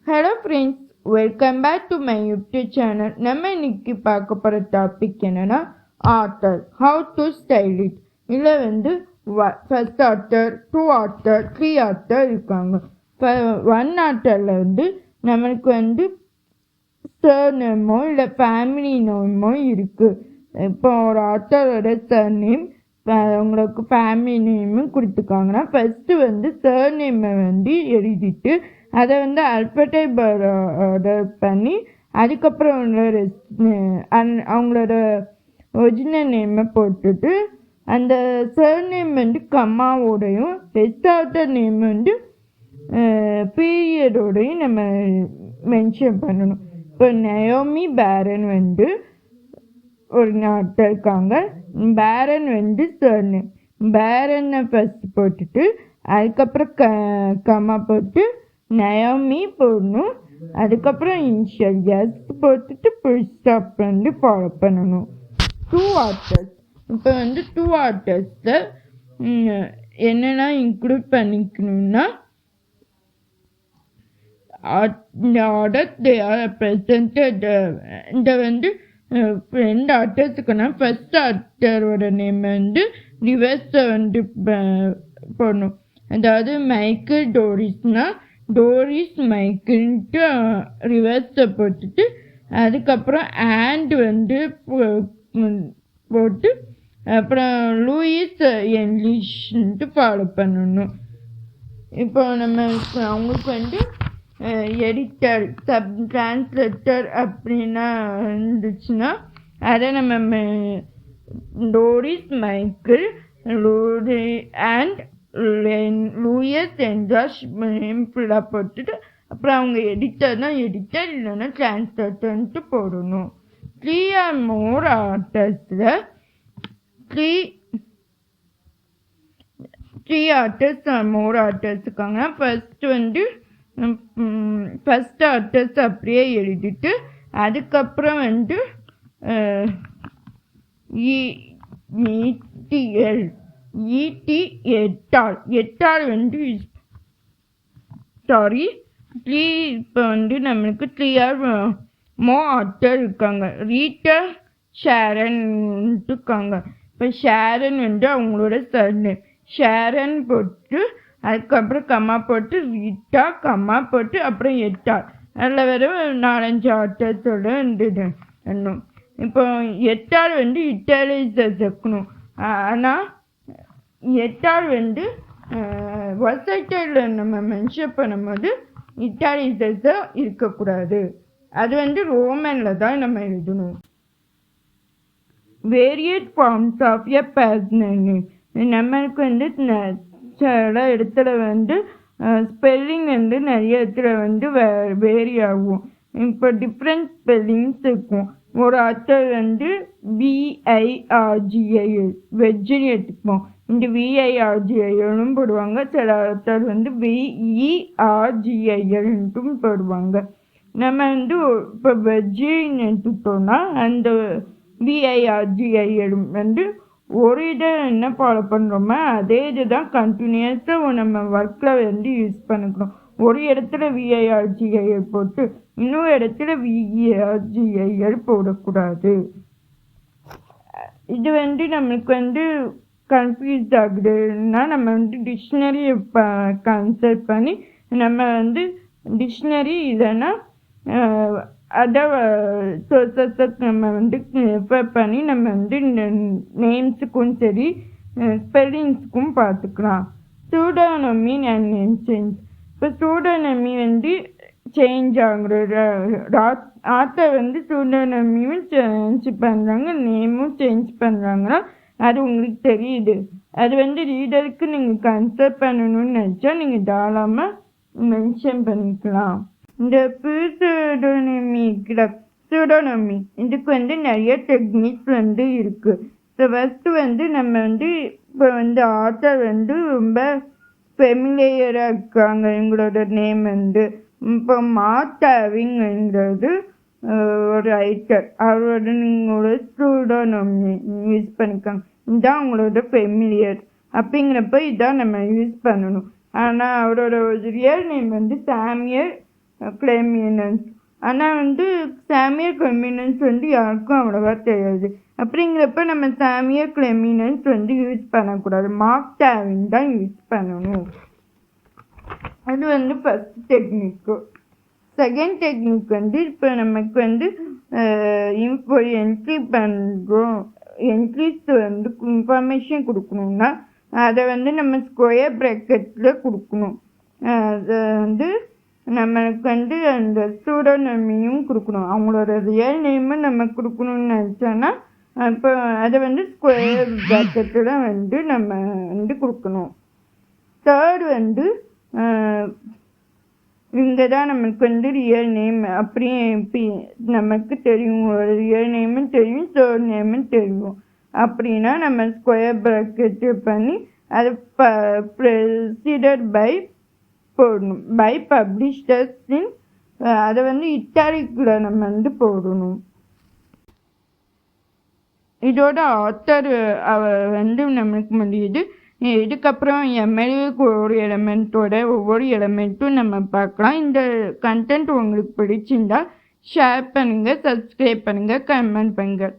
Hello friends, welcome back to my YouTube channel. நம்ம இன்னைக்கு பார்க்க போகிற டாபிக் என்னென்னா author, how to style it. இதில் ஃபர்ஸ்ட் ஆத்தர், 2 ஆத்தர், 3 ஆத்தர் இருக்காங்க. இப்போ 1 ஆத்தரில் நம்மளுக்கு சர்நேமோ இல்லை ஃபேமிலி நேமோ இருக்குது. இப்போ ஒரு ஆத்தரோட சர்நேம் உங்களுக்கு ஃபேமிலி நேமும் கொடுத்துருக்காங்கன்னா ஃபஸ்ட்டு சர்நேமை எழுதிட்டு அதை அல்பபெட் ஆர்டர் பண்ணி அதுக்கப்புறம் அவங்களோட ஒரிஜினல் நேமை போட்டுட்டு அந்த சர்நேம் கம்மாவோடையும் ரெஸ்ட் ஆஃப் நேம் பீரியடோடையும் நம்ம மென்ஷன் பண்ணணும். இப்போ நயோமி பேரன் ஒரு நாட்டில் இருக்காங்க. பேரன் சர்நேம் பேரனை ஃபஸ்ட் போட்டுட்டு அதுக்கப்புறம் கம்மா போட்டு நயோமி போடணும். அதுக்கப்புறம் இனிஷியல் எஸ் போட்டுட்டு ஃபுல் ஸ்டாப் ஃபாலோ பண்ணணும். 2 ஆத்தர்ஸ். இப்போ 2 ஆத்தர்ஸில் என்னெல்லாம் இன்க்ளூட் பண்ணிக்கணும்னா இந்த ஆர்டர் தே ஆர் ப்ரெசன்டட். இந்த 2 ஆர்டர்ஸுக்குன்னா ஃபர்ஸ்ட் ஆர்டரோட நேம் ரிவர்ஸை போடணும். அதாவது மைக்கேல் டோரிஸ்னா டோரிஸ் மைக்கிள்ன்ட்டு ரிவர்ஸை போட்டுட்டு அதுக்கப்புறம் போட்டு அப்புறம் லூயிஸ் இங்கிலீஷ்ன்ட்டு ஃபாலோ பண்ணணும். இப்போ அவங்களுக்கு எடிட்டர் டிரான்ஸ்லேட்டர் அப்படின்னா இருந்துச்சுன்னா அதை நம்ம டோரிஸ் மைக்கிள் அண்ட் லூயிஸ் என்ஜாஷ் ஃபுல்லாக போட்டுட்டு அப்புறம் அவங்க எடிட்டர்னா எடிட்டர் இல்லைன்னா டிரான்ஸ்லேட்டர்ன்ட்டு போடணும். 3 ஆர் மோர் ஆர்டர்ஸில் 3 ஆர்டர்ஸ் மோர் ஆர்டர்ஸ் இருக்காங்க. ஃபர்ஸ்ட் ஆர்டர்ஸ் அப்படியே எழுதிட்டு அதுக்கப்புறம் எட்டால் சாரி 3. இப்போ நம்மளுக்கு 3 ஆர் மோ ஆத்தர் இருக்காங்க. ரீட்டா ஷேரன் இருக்காங்க. இப்போ ஷேரன் அவங்களோட சர்நேம் ஷேரன் போட்டு அதுக்கப்புறம் கம்மா போட்டு ரீட்டா கம்மா போட்டு அப்புறம் எட்டால் அதில் வெறும் 4-5 ஆத்தர்ஸோட இன்னும் இப்போ எட்டால் இட்டாலியஸ் வைக்கணும். ஆனால் எட்டால் வர்சைட்டில் நம்ம மென்ஷன் பண்ணும்போது இட்டாலியஸாக இருக்கக்கூடாது. அது ரோமனில் தான் நம்ம எழுதணும். Variant forms of a personal name. நம்மளுக்கு சில இடத்துல ஸ்பெல்லிங் நிறைய இடத்துல வேரி ஆகும். இப்போ டிஃப்ரெண்ட் ஸ்பெல்லிங்ஸ் இருக்கும். ஒரு ஆத்தர் VIRGIL வெஜ்ஜுன்னு எடுத்துப்போம். இந்த VIRGILனும் போடுவாங்க. சில ஆத்தர் VERGILன்ட்டும் போடுவாங்க. நம்ம இப்போ வெஜ்ஜின்னு எடுத்துக்கிட்டோம்னா அந்த VIRGIL ஒரு இதை என்ன ஃபாலோ பண்ணுறோமோ அதே இது தான் கண்டினியூஸாக நம்ம ஒர்க்கில் யூஸ் பண்ணிக்கணும். ஒரு இடத்துல VIRGIL போட்டு இன்னொரு இடத்துல VERGIL போடக்கூடாது. இது நம்மளுக்கு கன்ஃபியூஸ் ஆகுதுன்னா நம்ம டிக்ஷனரியை கன்சல்ட் பண்ணி நம்ம டிக்ஷனரி இல்லைன்னா அதை சோர்ஸஸை நம்ம ரெஃபர் பண்ணி நம்ம நேம்ஸுக்கும் சரி ஸ்பெல்லிங்ஸுக்கும் பார்த்துக்கலாம். சூடோனமி அண்ட் நேம் சேஞ்ச். இப்போ சூடோனமி சேஞ்ச் ஆகுற ஆத்தர் சூடோனமியும் சேஞ்ச் பண்ணுறாங்க, நேமும் சேஞ்ச் பண்ணுறாங்கன்னா அது உங்களுக்கு தெரியுது. அது ரீடருக்கு நீங்கள் கன்சல்ட் பண்ணணும்னு நினச்சா நீங்கள் தாராளமாக மென்ஷன் பண்ணிக்கலாம். இந்த சூடோனமி இதுக்கு நிறைய டெக்னிக்ஸ் இருக்குது. ஸோ ஃபஸ்ட்டு நம்ம இப்போ ஆத்தர் ரொம்ப ஃபெமிலியராக இருக்காங்க. எங்களோட நேம் இப்போ மார்த்தாவிங்கிறது ஒரு ரைட்டர். அவரோட நீங்களோட சூடோனமி யூஸ் பண்ணிக்காங்க. இதுதான் உங்களோட ஃபெமிலியர் அப்படிங்கிறப்ப இதான் நம்ம யூஸ் பண்ணணும். ஆனால் அவரோட ரியல் நேம் சாமியல் கிளெமினன்ஸ். ஆனால் வந்து சாமியர் கிளெமினன்ஸ் வந்து யாருக்கும் அவ்வளோவா தெரியாது. அப்படிங்கிறப்ப நம்ம சாமியர் கிளெமினன்ஸ் வந்து யூஸ் பண்ணக்கூடாது, மார்க் ட்வாயின் தான் யூஸ் பண்ணணும். அது வந்து ஃபஸ்ட் டெக்னிக்கு. செகண்ட் டெக்னிக் வந்து இப்போ நமக்கு வந்து ஒரு என்ட்ரி பண்ணுறோம், என்ட்ரிஸ் வந்து இன்ஃபர்மேஷன் கொடுக்கணுன்னா அதை வந்து நம்ம ஸ்கொயர் ப்ராக்கெட்டில் கொடுக்கணும். அதை வந்து நம்மளுக்கு வந்து அந்த ஸ்டூடெண்ட் நேமையும் கொடுக்கணும், அவங்களோட ரியல் நேமை நம்ம கொடுக்கணும்னு நினச்சோன்னா இப்போ அதை வந்து ஸ்கொயர் ப்ராக்கெட்டில் வந்து நம்ம வந்து கொடுக்கணும். தேர்ட் வந்து இங்கே தான் நமக்கு வந்து ரியல் நேம் அப்படியே நமக்கு தெரியும், ஒரு ரியல் நேமும் தெரியும், தேர்ட் நேமும் தெரியும். அப்படின்னா நம்ம ஸ்கொயர் ப்ராக்கெட்டு பண்ணி அதை ப்ரெசிடட் பை போடணும், பை பப்ளிஷர்ஸின் அதை வந்து இட்டாலிக்கில் நம்ம வந்து போடணும். இதோட ஆத்தர் வந்து நம்மளுக்கு முடியுது. இதுக்கப்புறம் எம்எல்ஏக்கு ஒரு எலமெண்ட்டோட ஒவ்வொரு எலமெண்ட்டும் நம்ம பார்க்கலாம். இந்த கண்டென்ட் உங்களுக்கு பிடிச்சிருந்தா ஷேர் பண்ணுங்கள், சப்ஸ்கிரைப் பண்ணுங்கள், கமெண்ட் பண்ணுங்கள்.